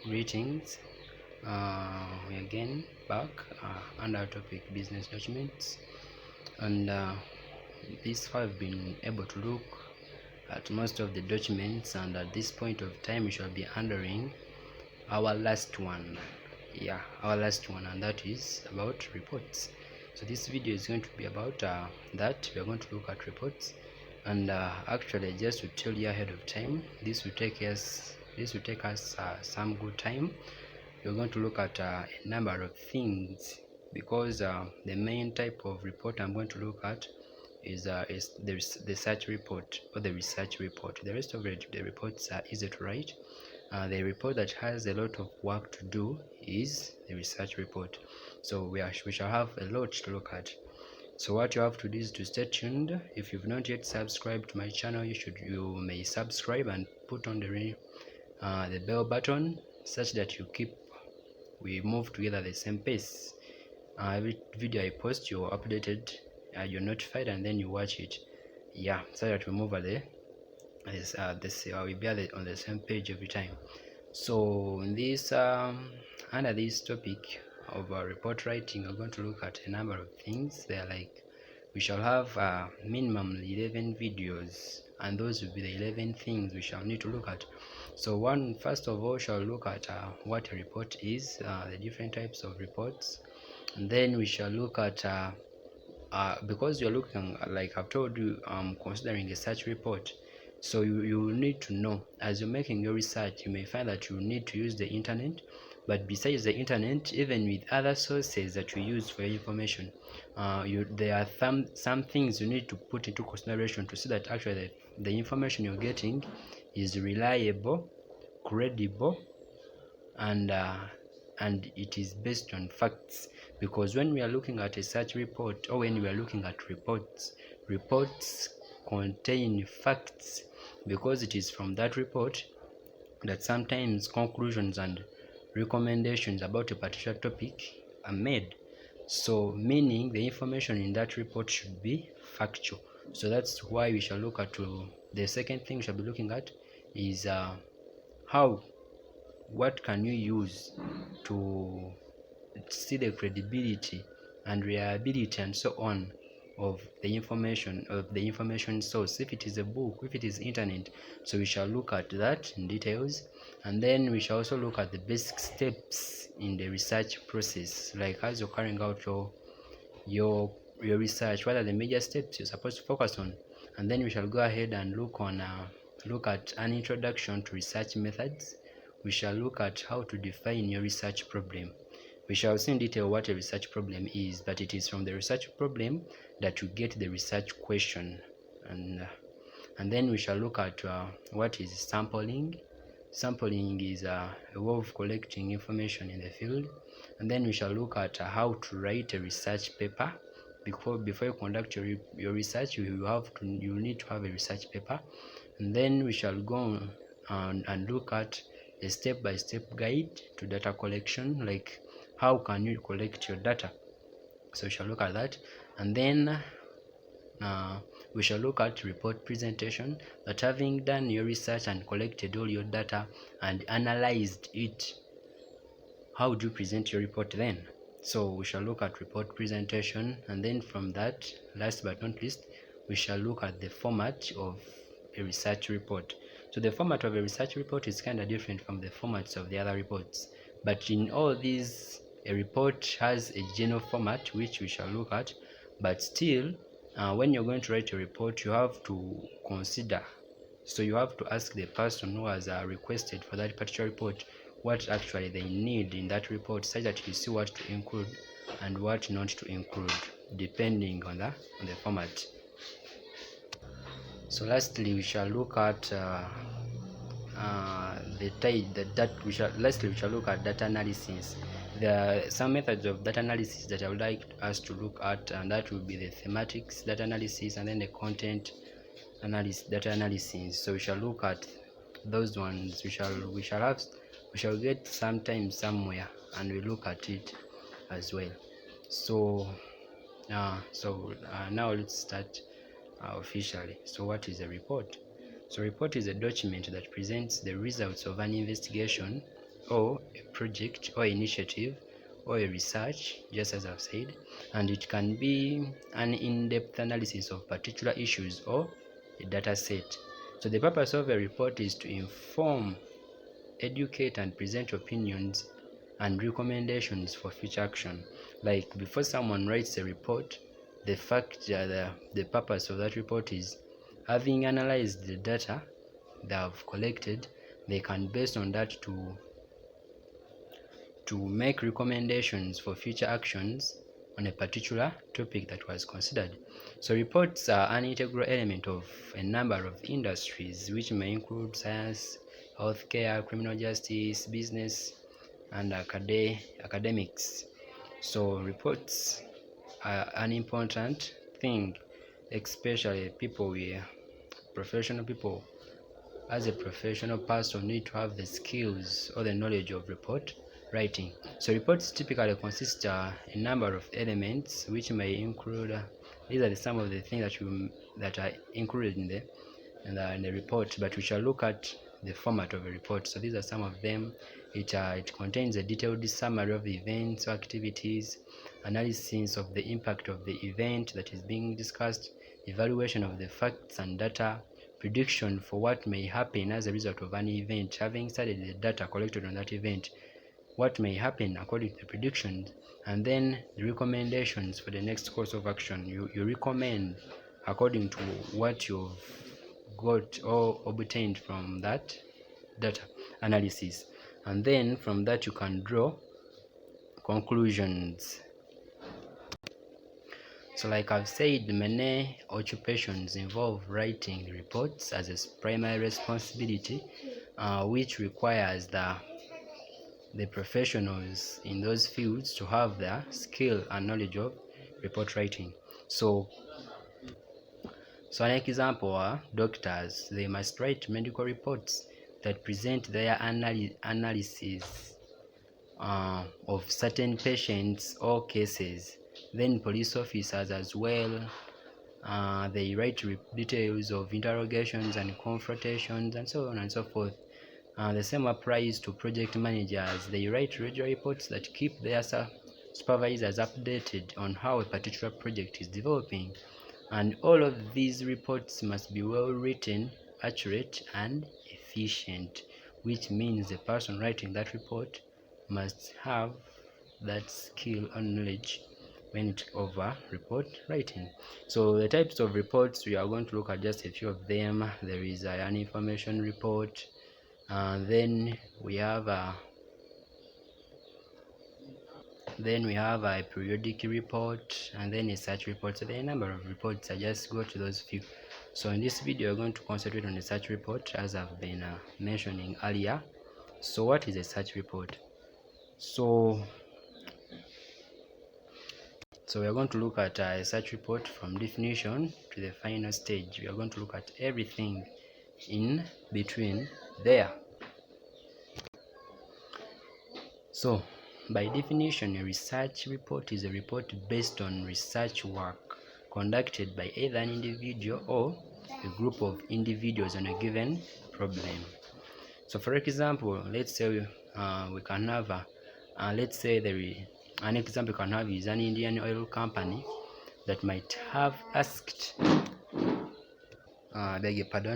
Greetings. We again back under our topic business documents, and this I've been able to look at most of the documents, and at this point of time we shall be handling our last one. Our last one, and that is about reports. So this video is going to be about that. We are going to look at reports, and actually, just to tell you ahead of time, this will take us some good time. We're going to look at a number of things, because the main type of report I'm going to look at is the research report or the research report. The rest of the reports are easy to write. The report that has a lot of work to do is the research report. So we shall have a lot to look at. So what you have to do is to stay tuned. If you've not yet subscribed to my channel, you may subscribe and put on the bell button, such that we move together the same pace. Every video I post, you're updated, you're notified, and then you watch it. So that we move we'll be on the same page every time. So in this under this topic of report writing, we're going to look at a number of things. They are like, we shall have minimum 11 videos, and those will be the 11 things we shall need to look at. So first of all, shall look at what a report is, the different types of reports, and then we shall look at because you're looking, like I've told you, considering a research report. So you need to know, as you're making your research, you may find that you need to use the internet. But besides the internet, even with other sources that you use for your information, there are some things you need to put into consideration to see that actually the information you're getting is reliable, credible, and it is based on facts. Because when we are looking at a search report, or when we are looking at reports contain facts, because it is from that report that sometimes conclusions and recommendations about a particular topic are made. So meaning the information in that report should be factual. So that's why we shall look at the second thing we shall be looking at is what can you use to see the credibility and reliability and so on of the information source. If it is a book, if it is internet, so we shall look at that in details. And then we shall also look at the basic steps in the research process, like as you're carrying out your research, what are the major steps you're supposed to focus on. And then we shall go ahead and look at an introduction to research methods. We shall look at how to define your research problem. We shall see in detail what a research problem is, but it is from the research problem that you get the research question. And then we shall look at what is sampling. Sampling is a way of collecting information in the field. And then we shall look at how to write a research paper. Before you conduct your research, you need to have a research paper. And then we shall go on and look at a step-by-step guide to data collection, like how can you collect your data. So we shall look at that. And then we shall look at report presentation, that having done your research and collected all your data and analyzed it, how do you present your report then? So we shall look at report presentation. And then from that, last but not least, we shall look at the format of a research report. So the format of a research report is kind of different from the formats of the other reports, but in all these, a report has a general format which we shall look at. But still, when you're going to write a report, you have to consider, so you have to ask the person who has requested for that particular report what actually they need in that report, such that you see what to include and what not to include, depending on the format. So lastly, we shall look at we shall look at data analysis. There are some methods of data analysis that I would like us to look at, and that will be the thematics data analysis and then the content data analysis. So we shall look at those ones. We shall get some time somewhere and we look at it as well. So now let's start officially. So what is a report? So report is a document that presents the results of an investigation or a project or initiative or a research, just as I've said, and it can be an in-depth analysis of particular issues or a data set. So the purpose of a report is to inform, educate, and present opinions and recommendations for future action. Like before someone writes a report, the purpose of that report is, having analyzed the data they have collected, they can based on that to make recommendations for future actions on a particular topic that was considered. So reports are an integral element of a number of industries, which may include science, healthcare, criminal justice, business, and academics. So reports are an important thing, especially professional people. As a professional person, need to have the skills or the knowledge of report writing. So reports typically consist a number of elements, which may include these are some of the things that are included in the report, but we shall look at the format of a report. So these are some of them. It contains a detailed summary of the events or activities, analysis of the impact of the event that is being discussed, evaluation of the facts and data, prediction for what may happen as a result of an event, having studied the data collected on that event, what may happen according to the predictions, and then the recommendations for the next course of action. You recommend according to what you've got or obtained from that data analysis, and then from that you can draw conclusions. So like I've said, many occupations involve writing reports as a primary responsibility, which requires the professionals in those fields to have their skill and knowledge of report writing. So an example are doctors. They must write medical reports that present their analysis of certain patients or cases. Then police officers as well, they write details of interrogations and confrontations and so on and so forth. The same applies to project managers. They write regular reports that keep their supervisors updated on how a particular project is developing. And all of these reports must be well written, accurate, and efficient, which means the person writing that report must have that skill and knowledge when it over report writing. So the types of reports, we are going to look at just a few of them. There is an information report, then we have a periodic report, and then a search report. So there are a number of reports. I just go to those few. So in this video, we're going to concentrate on the search report, as I've been mentioning earlier. So what is a search report? So we are going to look at a search report from definition to the final stage. We are going to look at everything in between there. So by definition, a research report is a report based on research work conducted by either an individual or a group of individuals on a given problem. So for example, let's say we can have let's say an example we can have is an Indian oil company that might have asked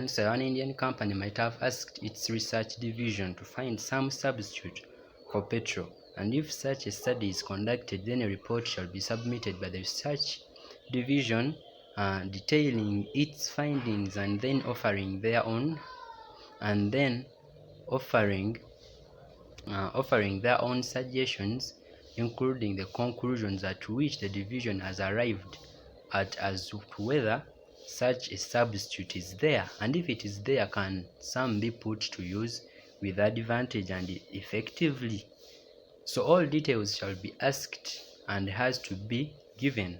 so an Indian company might have asked its research division to find some substitute for petrol, and if such a study is conducted, then a report shall be submitted by the research division detailing its findings and then offering their own suggestions, including the conclusions at which the division has arrived at as to whether such a substitute is there, and if it is there, can some be put to use with advantage and effectively. So all details shall be asked and has to be given.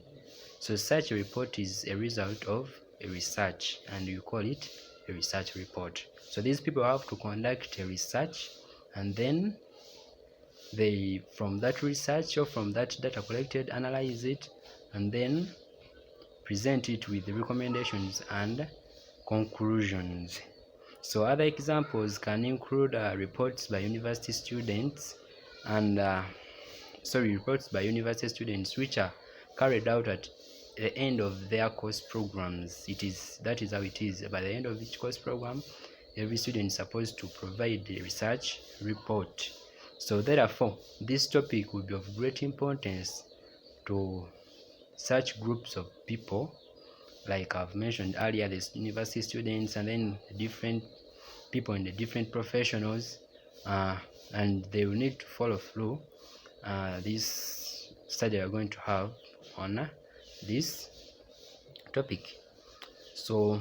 So such a report is a result of a research, and you call it a research report. So these people have to conduct a research, and then they, from that research or from that data collected, analyze it and then present it with the recommendations and conclusions. So other examples can include reports by university students and reports by university students which are carried out at the end of their course programs. That is how it is. By the end of each course program, every student is supposed to provide a research report. So therefore, this topic will be of great importance to such groups of people, like I've mentioned earlier, the university students and then different people in the different professionals, and they will need to follow through this study we are going to have on this topic. So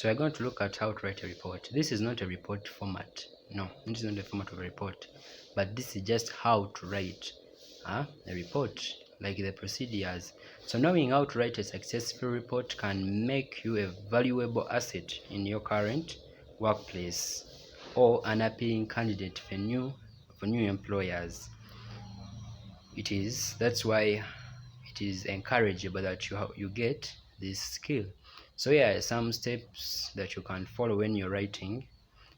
we're going to look at how to write a report. This is not a report format. No, this is not the format of a report, but this is just how to write a report, like the procedures. So knowing how to write a successful report can make you a valuable asset in your current workplace or an appealing candidate for new employers. That's why it is encourageable that you get this skill. So here are some steps that you can follow when you're writing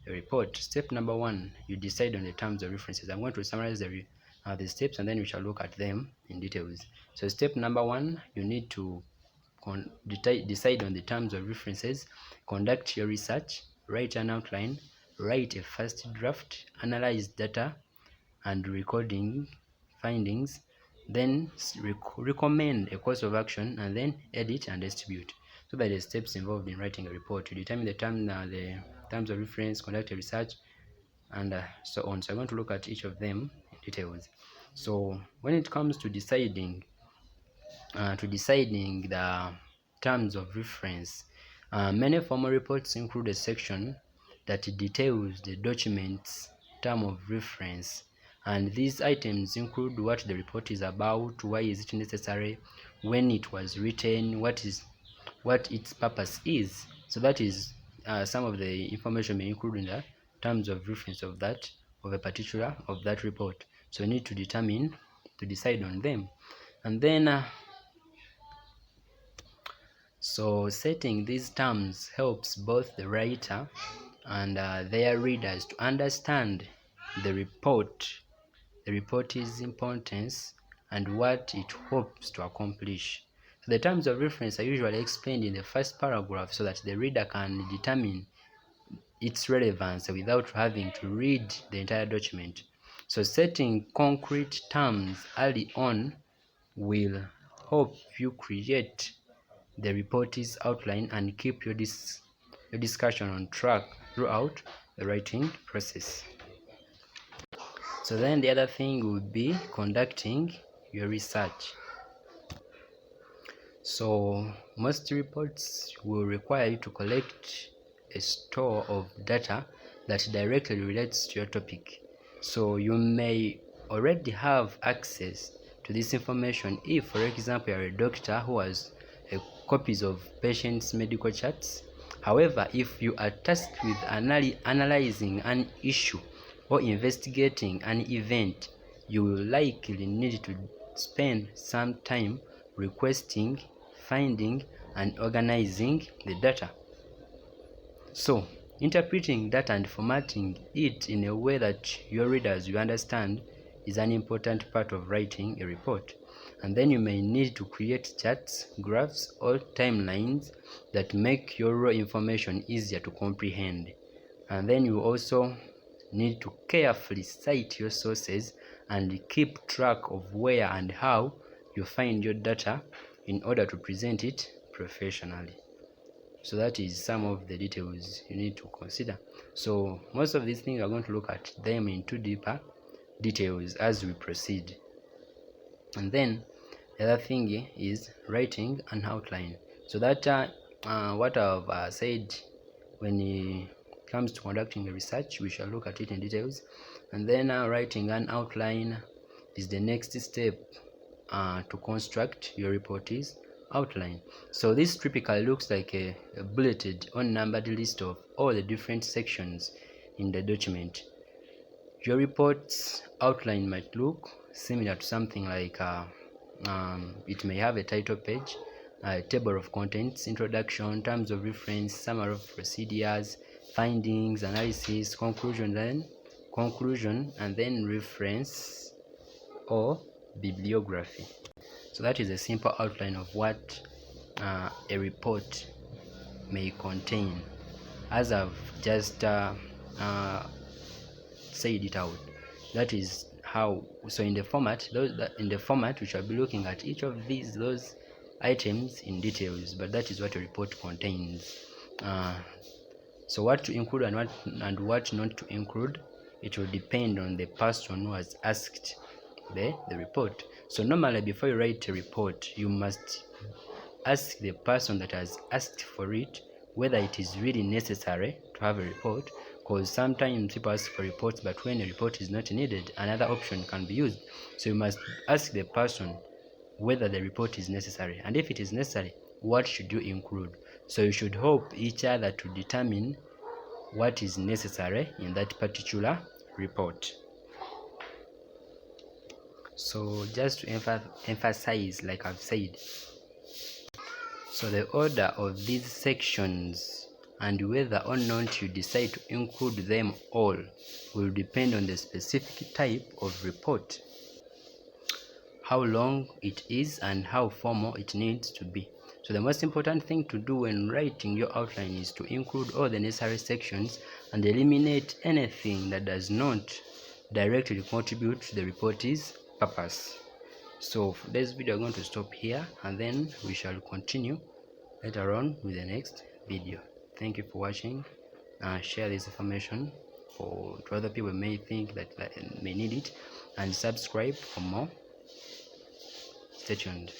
a report. Step number 1, you decide on the terms of references. I'm going to summarize the steps and then we shall look at them in details. So step number 1, you need to decide on the terms of references, conduct your research, write an outline, write a first draft, analyze data and recording findings, then recommend a course of action, and then edit and distribute. So that the steps involved in writing a report. You determine the terms of reference, conduct a research, and so on. So I'm going to look at each of them in details. So when it comes to deciding the terms of reference, many formal reports include a section that details the document's term of reference, and these items include what the report is about, why is it necessary, when it was written, what its purpose is. So that is some of the information may include in the terms of reference of that report. So you need to decide on them. And then so setting these terms helps both the writer and their readers to understand the report's importance and what it hopes to accomplish. So the terms of reference are usually explained in the first paragraph so that the reader can determine its relevance without having to read the entire document. So setting concrete terms early on will help you create the report's outline and keep your discussion on track throughout the writing process. So then the other thing would be conducting your research. So most reports will require you to collect a store of data that directly relates to your topic. So you may already have access to this information if, for example, you're a doctor who has copies of patients' medical charts. However, if you are tasked with analyzing an issue or investigating an event, you will likely need to spend some time requesting, finding, and organizing the data. So, interpreting data and formatting it in a way that your readers will understand is an important part of writing a report. And then you may need to create charts, graphs, or timelines that make your raw information easier to comprehend. And then you also need to carefully cite your sources and keep track of where and how you find your data in order to present it professionally. So that is some of the details you need to consider. So most of these things, we are going to look at them into deeper details as we proceed. And then the other thing is writing an outline. So that what I've said when it comes to conducting a research, we shall look at it in details. And then writing an outline is the next step to construct your report's outline. So this typically looks like a bulleted or numbered list of all the different sections in the document. Your report's outline might look similar to something like it may have a title page, table of contents, introduction, terms of reference, summary of procedures, findings, analysis, conclusion, and then reference or bibliography. So that is a simple outline of what a report may contain, as I've just said it out. That is how. So in the format, we shall be looking at each of those items in details, but that is what a report contains. So what to include and what not to include, it will depend on the person who has asked the report. So normally, before you write a report, you must ask the person that has asked for it whether it is really necessary to have a report, because sometimes people ask for reports, but when a report is not needed, another option can be used. So you must ask the person whether the report is necessary, and if it is necessary, what should you include. So you should help each other to determine what is necessary in that particular report. So just to emphasize, like I've said, so the order of these sections and whether or not you decide to include them all will depend on the specific type of report, how long it is, and how formal it needs to be. So the most important thing to do when writing your outline is to include all the necessary sections and eliminate anything that does not directly contribute to the report's purpose. So for this video, I'm going to stop here, and then we shall continue later on with the next video. Thank you for watching. Share this information to other people who may think that may need it, and subscribe for more. Stay tuned.